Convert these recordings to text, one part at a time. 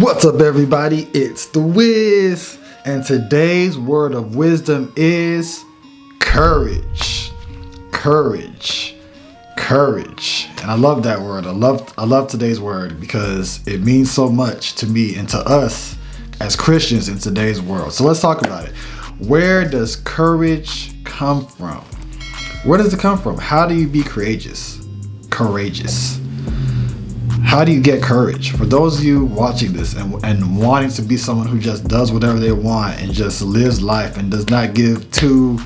What's up, everybody? It's the Wiz, and today's word of wisdom is courage. Courage. And I love that word. I love today's word because it means so much to me and to us as Christians in today's world. So let's talk about it. Where does courage come from? Where does it come from? How do you be courageous? How do you get courage? For those of you watching this and wanting to be someone who just does whatever they want and just lives life and does not give two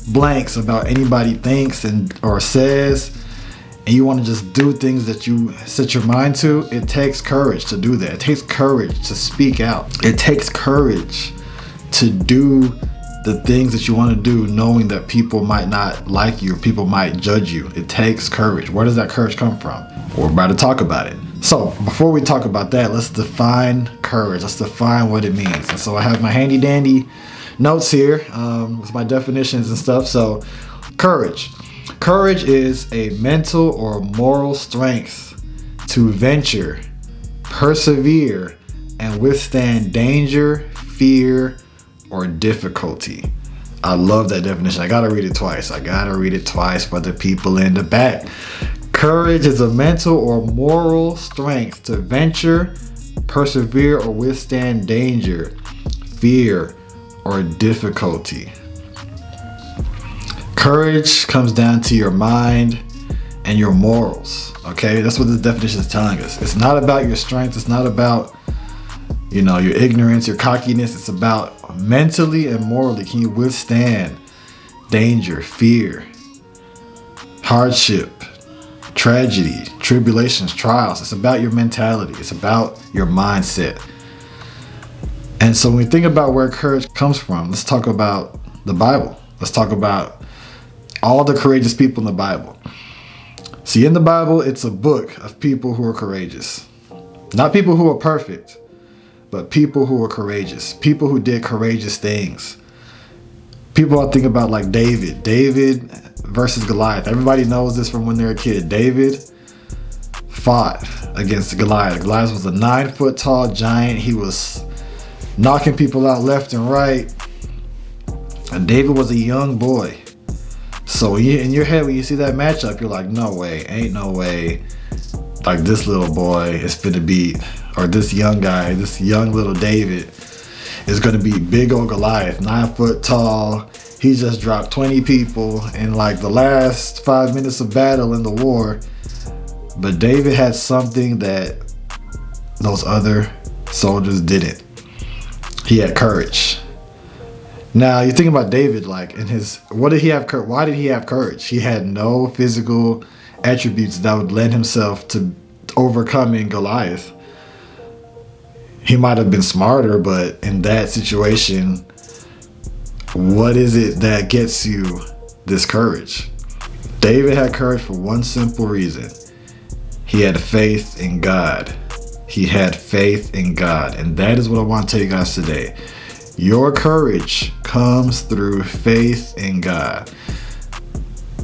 blanks about anybody thinks or says, and you want to just do things that you set your mind to, it takes courage to do that. It takes courage to speak out. It takes courage to do the things that you want to do, knowing that people might not like you, people might judge you. It takes courage. Where does that courage come from? We're about to talk about it. So before we talk about that, let's define courage. Let's define what it means. And so I have my handy dandy notes here with my definitions and stuff. So courage is a mental or moral strength to venture, persevere, and withstand danger, fear, or difficulty. I love that definition. I gotta read it twice for the people in the back. Courage is a mental or moral strength to venture, persevere, or withstand danger, fear, or difficulty. Courage comes down to your mind and your morals. Okay, that's what this definition is telling us. It's not about your strength. It's not about your ignorance, your cockiness. It's about mentally and morally. Can you withstand danger, fear, hardship, tragedy, tribulations, trials? It's about your mentality. It's about your mindset. And so when we think about where courage comes from, let's talk about the Bible. Let's talk about all the courageous people in the Bible. See, in the Bible, it's a book of people who are courageous. Not people who are perfect, but people who are courageous. People who did courageous things. People I think about like David versus Goliath. Everybody knows this from when they're a kid. David fought against Goliath. Goliath was a 9-foot tall giant. He was knocking people out left and right. And David was a young boy. So in your head, when you see that matchup, you're like, no way, ain't no way. Like this little boy is finna beat, or this young guy, this young little David is gonna beat big old Goliath, 9-foot tall. He just dropped 20 people in like the last 5 minutes of battle in the war. But David had something that those other soldiers didn't. He had courage. Now you think about David, like what did he have? Why did he have courage? He had no physical attributes that would lend himself to overcoming Goliath. He might have been smarter, but in that situation, what is it that gets you this courage? David had courage for one simple reason. He had faith in God. He had faith in God. And that is what I want to tell you guys today. Your courage comes through faith in God.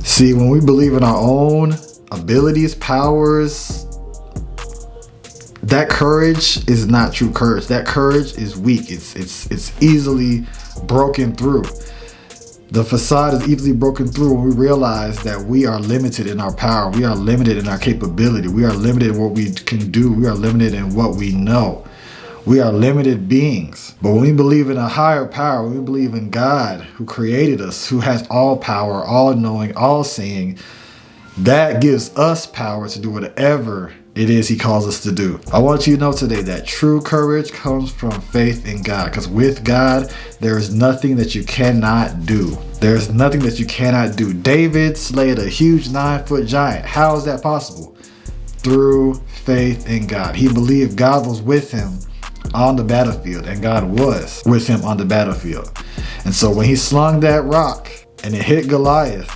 See, when we believe in our own abilities, powers, that courage is not true courage. That courage is weak. It's easily broken through. The facade is easily broken through when we realize that we are limited in our power. We are limited in our capability. We are limited in what we can do. We are limited in what we know. We are limited beings. But when we believe in a higher power, when we believe in God who created us, who has all power, all knowing, all seeing, that gives us power to do whatever it is he calls us to do. I want you to know today that true courage comes from faith in God, because with God, there is nothing that you cannot do. There's nothing that you cannot do. David slayed a huge 9-foot giant. How is that possible? Through faith in God. He believed God was with him on the battlefield, and God was with him on the battlefield. And so when he slung that rock and it hit Goliath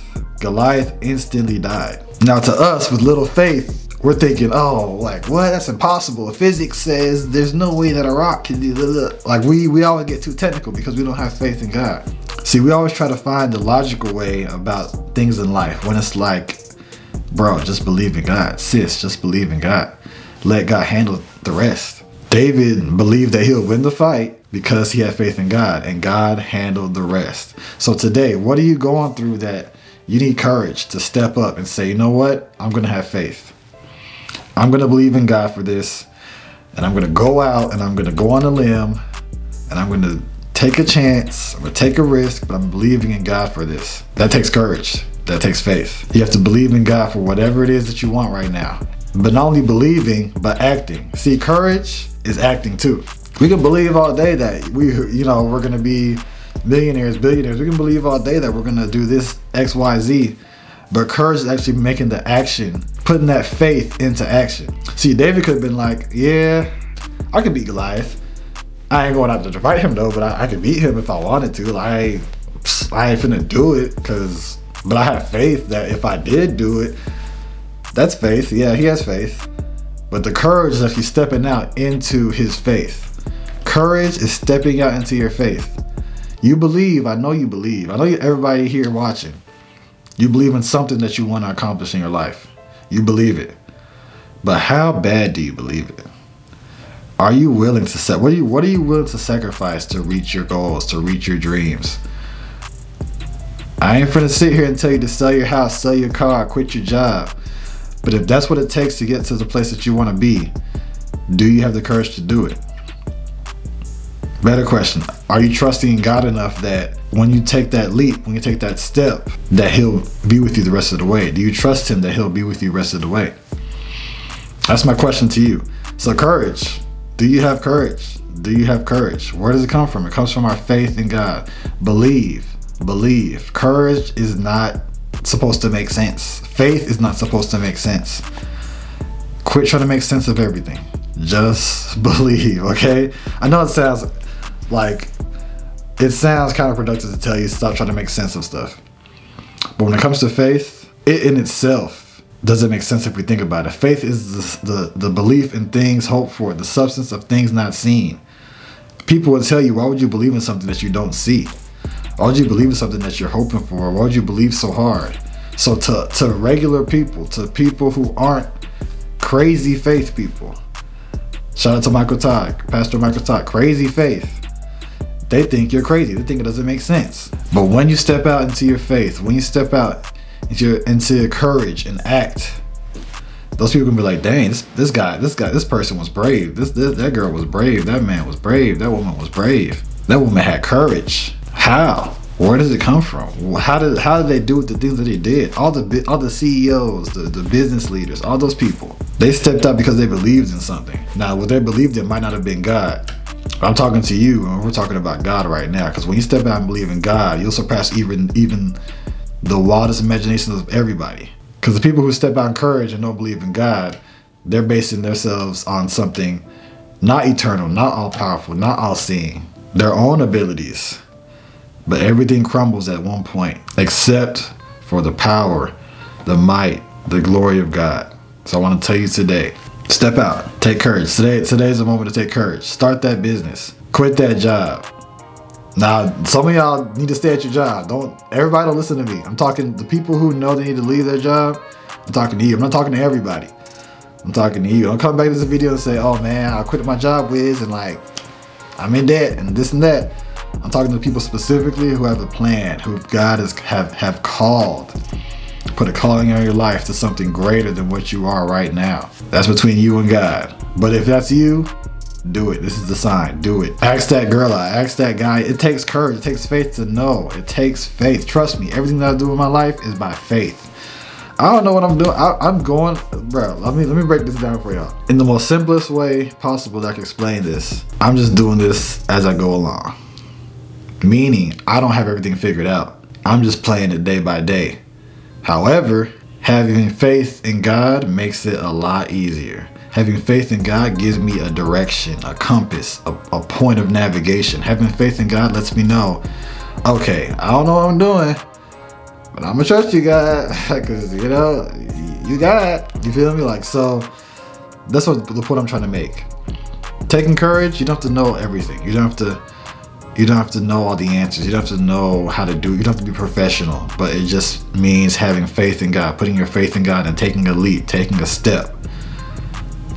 instantly died. Now to us with little faith, we're thinking, oh, like what? That's impossible. Physics says there's no way that a rock can do that. Like we always get too technical because we don't have faith in God. See, we always try to find the logical way about things in life when it's like, bro, just believe in God. Sis, just believe in God. Let God handle the rest. David believed that he'll win the fight because he had faith in God, and God handled the rest. So today, what are you going through that you need courage to step up and say, you know what? I'm going to have faith. I'm going to believe in God for this, and I'm going to go out and I'm going to go on a limb, and I'm going to take a chance, I'm going to take a risk, but I'm believing in God for this. That takes courage. That takes faith. You have to believe in God for whatever it is that you want right now. But not only believing, but acting. See, courage is acting too. We can believe all day that we're going to be millionaires, billionaires. We can believe all day that we're going to do this X, Y, Z. But courage is actually making the action, putting that faith into action. See, David could have been like, yeah, I could beat Goliath. I ain't going out to fight him though, but I could beat him if I wanted to. Like, I ain't finna do it but I have faith that if I did do it, that's faith. Yeah, he has faith. But the courage is actually stepping out into his faith. Courage is stepping out into your faith. You believe. I know you believe. I know everybody here watching. You believe in something that you want to accomplish in your life. You believe it. But how bad do you believe it? Are you willing to what are you willing to sacrifice to reach your goals, to reach your dreams? I ain't finna sit here and tell you to sell your house, sell your car, quit your job. But if that's what it takes to get to the place that you want to be, do you have the courage to do it? Better question. Are you trusting in God enough that when you take that leap, when you take that step, that he'll be with you the rest of the way? Do you trust him that he'll be with you the rest of the way? That's my question to you. So courage. Do you have courage? Do you have courage? Where does it come from? It comes from our faith in God. Believe. Courage is not supposed to make sense. Faith is not supposed to make sense. Quit trying to make sense of everything. Just believe, okay? I know it sounds counterproductive to tell you stop trying to make sense of stuff. But when it comes to faith, it in itself doesn't make sense if we think about it. Faith is the belief in things hoped for, the substance of things not seen. People will tell you, why would you believe in something that you don't see? Why would you believe in something that you're hoping for? Why would you believe so hard? So to regular people, to people who aren't crazy faith people, shout out to Michael Todd, Pastor Michael Todd, crazy faith. They think you're crazy. They think it doesn't make sense. But when you step out into your faith, when you step out into your courage and act, those people can be like, dang, this person was brave. That girl was brave. That man was brave. That woman was brave. That woman had courage. How? Where does it come from? How did they do the things that they did? All the CEOs, the business leaders, all those people, they stepped out because they believed in something. Now, what they believed in might not have been God. I'm talking to you, and we're talking about God right now. Because when you step out and believe in God, you'll surpass even the wildest imaginations of everybody. Because the people who step out in courage and don't believe in God, they're basing themselves on something not eternal, not all powerful, not all seeing, their own abilities. But everything crumbles at one point, except for the power, the might, the glory of God. So I want to tell you today, step out, take courage. Today's a moment to take courage. Start that business. Quit that job. Now, some of y'all need to stay at your job. Everybody don't listen to me. I'm talking to people who know they need to leave their job. I'm talking to you. I'm not talking to everybody. I'm talking to you. Don't come back to this video and say, oh man, I quit my job, Wiz, and I'm in debt and this and that. I'm talking to people specifically who have a plan, who God have called, put a calling on your life to something greater than what you are right now. That's between you and God. But if that's you, do it. This is the sign. Do it. Ask that girl out. Ask that guy. It takes courage. It takes faith to know. It takes faith. Trust me. Everything that I do in my life is by faith. I don't know what I'm doing. I'm going, bro. Let me break this down for y'all in the most simplest way possible that I can explain this. I'm just doing this as I go along. Meaning, I don't have everything figured out. I'm just playing it day by day. However, having faith in God makes it a lot easier. Having faith in God gives me a direction, a compass, a point of navigation. Having faith in God lets me know, okay, I don't know what I'm doing, but I'm gonna trust you, God, because you got it. You feel me? So that's what the point I'm trying to make. Taking courage, you don't have to know everything. You don't have to know all the answers. You don't have to know how to do it. You don't have to be professional. But it just means having faith in God, putting your faith in God and taking a leap, taking a step.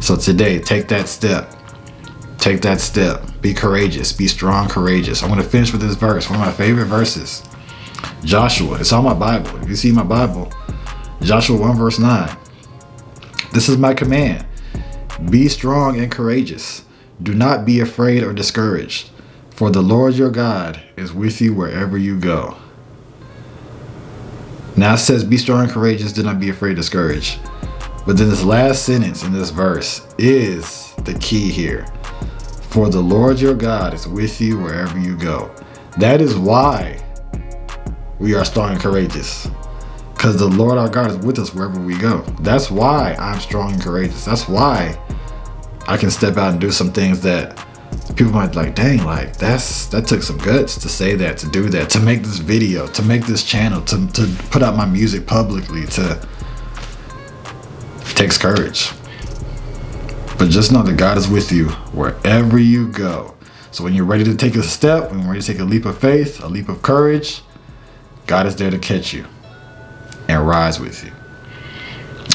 So today, take that step. Take that step. Be courageous. Be strong, courageous. I want to finish with this verse, one of my favorite verses. Joshua. It's on my Bible. If you see my Bible, Joshua 1 verse 9. This is my command. Be strong and courageous. Do not be afraid or discouraged, for the Lord your God is with you wherever you go. Now it says, be strong and courageous, do not be afraid or discouraged. But then this last sentence in this verse is the key here. For the Lord your God is with you wherever you go. That is why we are strong and courageous. Because the Lord our God is with us wherever we go. That's why I'm strong and courageous. That's why I can step out and do some things that people might be like, dang, like that took some guts to say that, to do that, to make this video, to make this channel, to put out my music publicly, it takes courage. But just know that God is with you wherever you go. So when you're ready to take a step, when you're ready to take a leap of faith, a leap of courage, God is there to catch you and rise with you.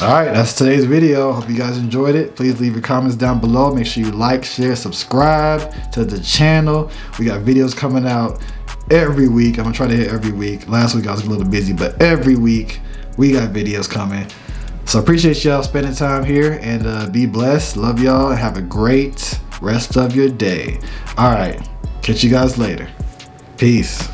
All right, that's today's video. Hope you guys enjoyed it. Please leave your comments down below. Make sure you like, share, subscribe to the channel. We got videos coming out every week. I'm gonna try to hit every week. Last week I was a little busy, but every week we got videos coming. So appreciate y'all spending time here, and be blessed. Love y'all and have a great rest of your day. All right, catch you guys later. Peace.